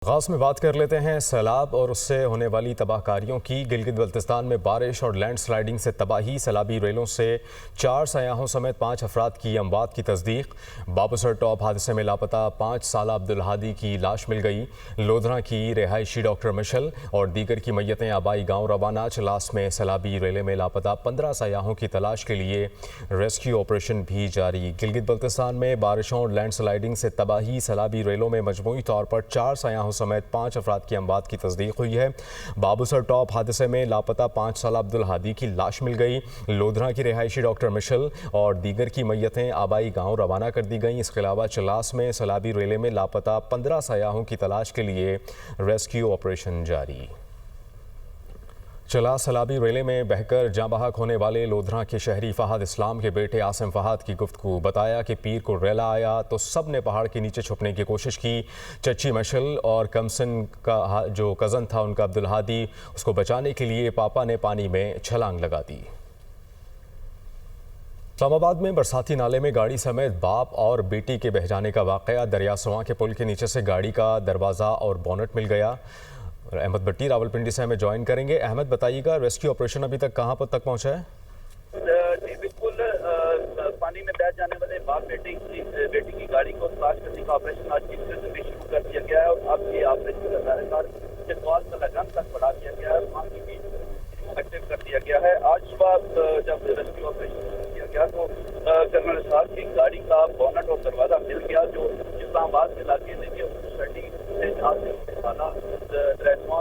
खास में बात कर लेते हैं सैलाब और उससे होने वाली तबाहकारियों की। गिलगित बल्तिस्तान में बारिश और लैंडस्लाइडिंग से तबाही, सैलाबी रेलों से 4 सयाहों समेत 5 अफराद की अमवात की तस्दीक। बाबूसर टॉप हादसे में लापता 5 साला अब्दुल हादी की लाश मिल गई। लोधरा की रिहायशी डॉक्टर मिशल और दीगर की मैयतें आबाई गाँव रवाना। चलास में सैलाबी रेले में लापता 15 सयाहों की तलाश के लिए रेस्क्यू ऑपरेशन भी जारी। गिलगित बल्तिस्तान में बारिशों और लैंडस्लाइडिंग से तबाही, सैलाबी रेलों में मजमूई तौर पर 4 सयाहों समेत 5 अफराद की अमवात की तस्दीक हुई है। बाबूसर टॉप हादसे में लापता 5 साला अब्दुल हादी की लाश मिल गई। लोधरा की रिहायशी डॉक्टर मिशल और दीगर की मैयतें आबाई गाँव रवाना कर दी गई। इसके अलावा चलास में सैलाबी रेले में लापता 15 सयाहों की तलाश के लिए रेस्क्यू ऑपरेशन जारी। चला सैलाबी रेले में बहकर जाँ बहक होने वाले लोधरा के शहरी फहद इस्लाम के बेटे आसिम फहद की गुफ्तगू। बताया कि पीर को रेला आया तो सब ने पहाड़ के नीचे छुपने की कोशिश की। चच्ची मशल और कमसन का जो कज़न था उनका अब्दुल हादी, उसको बचाने के लिए पापा ने पानी में छलांग लगा दी। इस्लामाबाद में बरसाती नाले में गाड़ी समेत बाप और बेटी के बह जाने का वाक़या। दरिया सुआ के पुल के नीचे से गाड़ी का दरवाज़ा और बोनट मिल गया। अहमद भट्टी रावलपिंडी से हमें ज्वाइन करेंगे। अहमद, बताइएगा रेस्क्यू ऑपरेशन अभी तक कहां पर तक पहुंचा है? जी बिल्कुल, पानी में बह जाने वाले बाप बेटी की गाड़ी को तलाश करने का ऑपरेशन आज की से शुरू कर दिया गया है और अब ये ऑपरेशन का दायरा कॉल का लगन तक बढ़ा दिया गया है। पानी भी एक्टिव कर दिया गया है। आज सुबह जब रेस्क्यू ऑपरेशन शुरू किया गया तो कर्नल साहब की गाड़ी का बोनट और दरवाजा मिल गया, जो इस्लामाबाद के इलाके में जहाँ से साला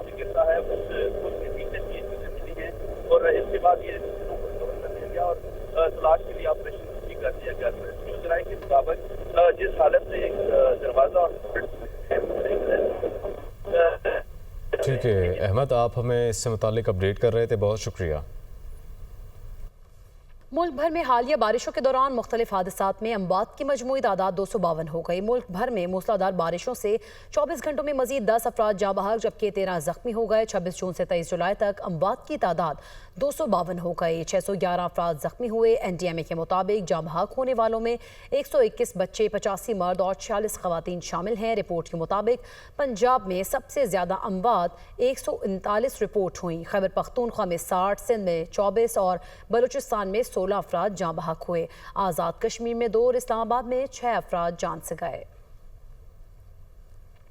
में गिरता है उस पुल के नीचे ये चीजें मिली हैं और इसके बाद ये कर दिया गया और तलाश के लिए ऑपरेशन भी कर दिया गया। रेस्क्यू जराये के मुताबिक जिस हालत में एक दरवाजा और ठीक है अहमद, आप हमें इससे मुतालिक अपडेट कर रहे थे, बहुत शुक्रिया। मुल्क भर में हालिया बारिशों के दौरान मुख्तलिफ हादसात में अमवात की मजमूई तादाद 252 हो गई। मुल्क भर में मूसलाधार बारिशों से 24 घंटों में मजीद 10 अफराद जाँ बहक जबकि 13 जख्मी हो गए। 26 जून से 23 जुलाई तक अमवात की तादाद 252 हो गई। 611 अफराद जख्मी हुए। NDMA के मुताबिक जाँ बहक होने वालों में 121 बच्चे, 85 मर्द और 46 खवातीन शामिल हैं। रिपोर्ट के मुताबिक पंजाब में सबसे ज्यादा अमवात 139 रिपोर्ट हुई। खैबर पख्तूनख्वा में 60, सिंध में 24 और बलूचिस्तान में 16 अफराद जाँ बहक हुए। आज़ाद कश्मीर में 2 और इस्लामाबाद में 6 अफराद जान से गए।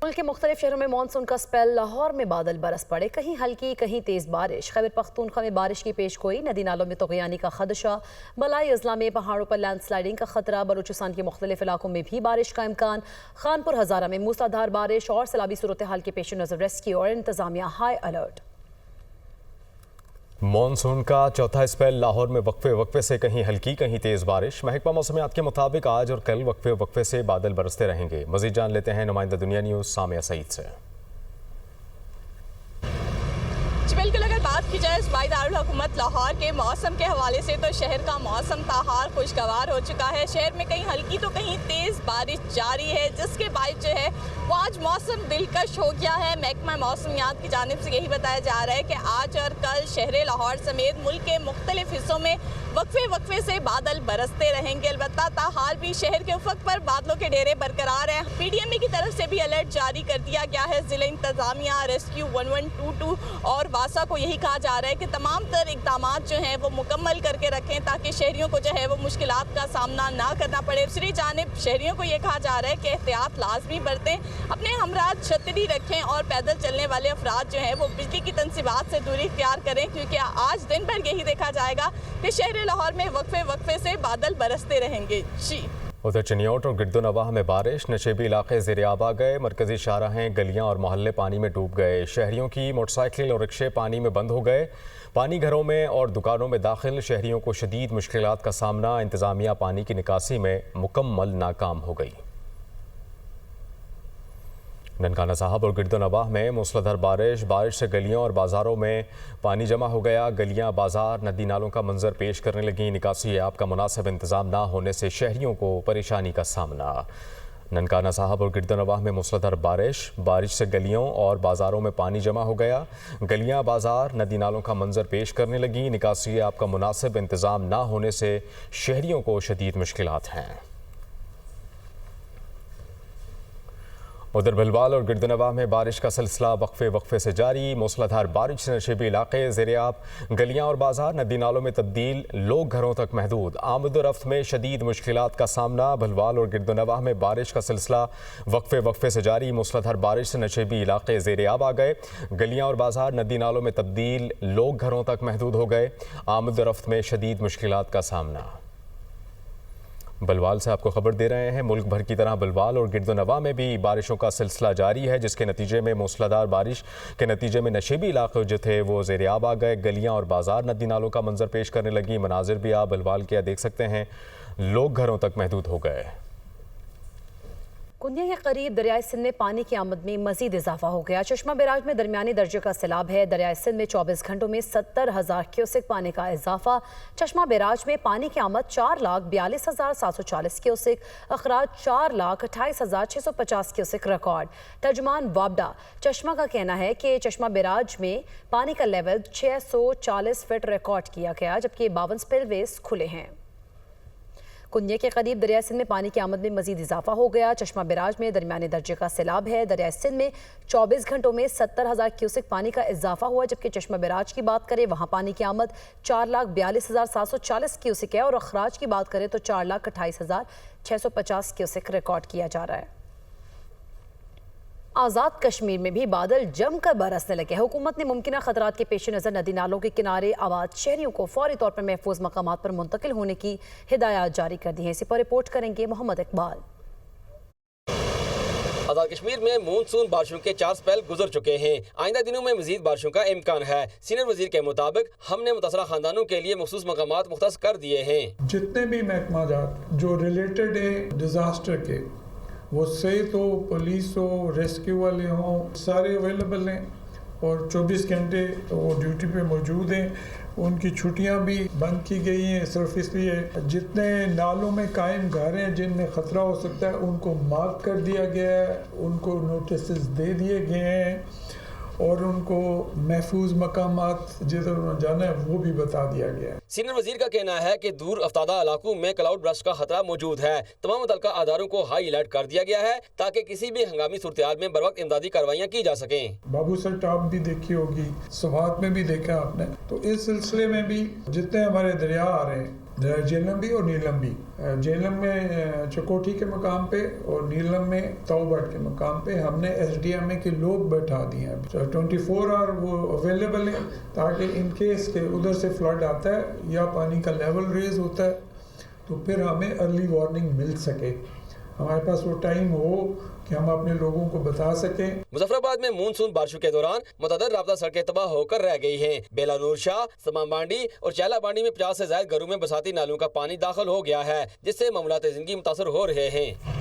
मुल्क के मुख्तलिफ शहरों में मानसून का स्पेल। लाहौर में बादल बरस पड़े, कहीं हल्की कहीं तेज बारिश। खैबर पख्तूनख्वा में बारिश की पेश गोई, नदी नालों में तुग़यानी का खदशा। बलाई अजला में पहाड़ों पर लैंडस्लाइडिंग का खतरा। बलूचिस्तान के मुख्तलिफ इलाकों में भी बारिश का इम्कान। खानपुर हज़ारा में मूसलाधार बारिश और सैलाबी सूरत हाल के पेश नज़र रेस्क्यू और इंतजामिया हाई अलर्ट। मॉनसून का चौथा स्पेल। लाहौर में वक्फे वक्फे से कहीं हल्की कहीं तेज बारिश। महकमा मौसमियात के मुताबिक आज और कल वक्फे वक्फे से बादल बरसते रहेंगे। मजीद जान लेते हैं नुमाइंदा दुनिया न्यूज़ सामिया सईद से। बिल्कुल, अगर बात की जाए सूबाई दारुल हुकूमत लाहौर के मौसम के हवाले से तो शहर का मौसम ताहार खुशगवार हो चुका है। शहर में कहीं हल्की तो कहीं तेज़ बारिश जारी है, जिसके बाद जो है वो आज मौसम दिलकश हो गया है। महकमा मौसमियात की जानिब से यही बताया जा रहा है कि आज और कल शहर लाहौर समेत मुल्क के मुख्तलिफ हिस्सों में वक्फे वक्फे से बादल बरसते रहेंगे। अलबत्ता ताहाल भी शहर के उफक पर बादलों के डेरे बरकरार हैं। PDMA की तरफ से भी अलर्ट जारी कर दिया गया है। जिला इंतजामिया, रेस्क्यू 1122 और वासा को यही कहा जा रहा है कि तमाम तर इकदाम जो हैं वो मुकम्मल करके रखें ताकि शहरियों को जो है वो मुश्किलात का सामना ना करना पड़े। दूसरी जानिब शहरियों को ये कहा जा रहा है कि एहतियात लाजमी बरतें, अपने हमरा छतरी रखें और पैदल चलने वाले अफराद जो हैं वो बिजली की तनसीबात से दूरी इख्तियार करें, क्योंकि आज दिन भर यही देखा जाएगा कि शहर लाहौर में वक्फे वक्फे से बादल बरसते रहेंगे। जी उधर चिनियोट और गिरदोनवाह में बारिश, नशेबी इलाके ज़ेर-ए-आब आ गए। मरकजी शाहराहें, गलियां और मोहल्ले पानी में डूब गए। शहरियों की मोटरसाइकिल और रिक्शे पानी में बंद हो गए। पानी घरों में और दुकानों में दाखिल, शहरियों को शदीद मुश्किलात का सामना। इंतज़ामिया पानी की निकासी में मुकम्मल नाकाम हो गई। ननकाना साहब और गिरदोनवाह में मूसलाधार बारिश से गलियों और बाज़ारों में पानी जमा हो गया। गलियां, बाजार, नदी नालों का मंजर पेश करने लगी। निकासी ऐप का मुनासिब इंतज़ाम ना होने से शहरियों को परेशानी का सामना। ननकाना साहब और गिरदोनवाह में मूसलाधार बारिश से गलियों और बाज़ारों में पानी जमा हो गया। गलियां, बाजार, नदी नालों का मंजर पेश करने लगी। निकासी ऐप का मुनासिब इंतज़ाम ना होने से शहरियों को शदीद मुश्किलात हैं। उधर भलवाल और गिरदनवाह में बारिश का सिलसिला वक्फे वक्फे से जारी। मूसलाधार बारिश से नशेबी इलाके ज़ेर-ए-आब, गलियां और बाजार नदी नालों में तब्दील, लोग घरों तक महदूद। आमद-ओ-रफ्त में शदीद मुश्किलात का सामना। भलवाल और गिरदनवाह में बारिश का सिलसिला वक्फे वक्फे से जारी। मूसलाधार बारिश से नशेबी इलाके ज़ेर-ए-आब आ गए। गलियां और बाजार नदी नालों में तब्दील, लोग घरों तक महदूद हो गए। आमद-ओ-रफ्त में शदीद मुश्किलात का सामना। बलवाल से आपको खबर दे रहे हैं। मुल्क भर की तरह बलवाल और गिरदनवाह में भी बारिशों का सिलसिला जारी है, जिसके नतीजे में मूसलाधार बारिश के नतीजे में नशेबी इलाके जो थे वो ज़ेर-ए-आब आ गए। गलियां और बाजार नदी नालों का मंजर पेश करने लगी। मनाजिर भी आप बलवाल के देख सकते हैं, लोग घरों तक महदूद हो गए। कुन्या के करीब दरियाई सिंध में पानी की आमद में मजीद इजाफा हो गया। चश्मा बैराज में दरमियानी दर्जे का सैलाब है। दरियाई सिंध में 24 घंटों में 70,000 क्यूसेक पानी का इजाफा। चश्मा बैराज में पानी की आमद 4,42,740 क्यूसेक, अखराज 4,28,650 क्यूसेक रिकॉर्ड। तर्जुमान वाबडा चश्मा का कहना है कि चश्मा बैराज में पानी का लेवल 640 फीट रिकॉर्ड किया गया, जबकि 52 स्पिलवेज खुले हैं। कुन्ये के करीब दरिया सिंध में पानी की आमद में मजीद इजाफा हो गया। चश्मा बैराज में दरमियाने दर्जे का सैलाब है। दरिया सिंध में 24 घंटों में 70,000 क्यूसेक पानी का इजाफा हुआ, जबकि चश्मा बैराज की बात करें वहाँ पानी की आमद 4,42,740 क्यूसेक है और अखराज की बात करें तो 4,28,650 क्यूसेक रिकॉर्ड किया जा रहा है। आज़ाद कश्मीर में भी बादल जमकर बरसने लगे। हुकूमत ने मुमकिन खतरात के पेश नज़र नदी नालों के किनारे आबाद शहरियों को फौरी तौर पर महफूज मकामात पर मुंतकिल होने की हिदायत जारी कर दी है। इसी पर रिपोर्ट करेंगे मोहम्मद इकबाल। आज़ाद कश्मीर में मानसून बारिशों के 4 स्पेल गुजर चुके हैं। आइंदा दिनों में मजीद बारिशों का इम्कान है। सीनियर वजीर के मुताबिक हमने मुतासरा खानदानों के लिए मखसूस मकामात मुख्तस कर दिए हैं। जितने भी महकमा जो रिलेटेड है डिजास्टर के, वो से तो पुलिस हो, रेस्क्यू वाले हों, सारे अवेलेबल हैं और 24 घंटे वो ड्यूटी पे मौजूद हैं। उनकी छुट्टियां भी बंद की गई हैं सिर्फ इसलिए। जितने नालों में कायम घर हैं जिनमें ख़तरा हो सकता है उनको मार्क कर दिया गया है, उनको नोटिस दे दिए गए हैं और उनको महफूज मकामात जिधर उन्होंने जाना है वो भी बता दिया गया है। सीनियर वजीर का कहना है कि दूर अफ्तादा इलाकों में क्लाउड बर्स्ट का खतरा मौजूद है। तमाम मुतल्लिका अदारों को हाई अलर्ट कर दिया गया है ताकि किसी भी हंगामी सूरत में बर वक्त इमदादी कार्रवाइयाँ की जा सकें। बाबू सर टाप भी देखी होगी, सवात में भी देखा आपने। तो इस सिलसिले में भी जितने हमारे दरिया आ रहे हैं, जेलम भी और नीलम भी, जेलम में चकोठी के मकाम पे और नीलम में तौबट के मकाम पे हमने SDMA के लोग बैठा दिए हैं। 24 आवर वो अवेलेबल है ताकि इन केस के उधर से फ्लड आता है या पानी का लेवल रेज होता है तो फिर हमें अर्ली वार्निंग मिल सके, हमारे पास वो टाइम हो कि हम अपने लोगों को बता सकें। मुजफ्फराबाद में मानसून बारिशों के दौरान मुतअद्दिद राब्ता सड़कें तबाह होकर रह गई हैं। बेला नूर शाह, समान बांडी और चैला बांडी में 50 से ज्यादा घरों में बरसाती नालों का पानी दाखिल हो गया है, जिससे मामलात जिंदगी मुतासर हो रहे हैं।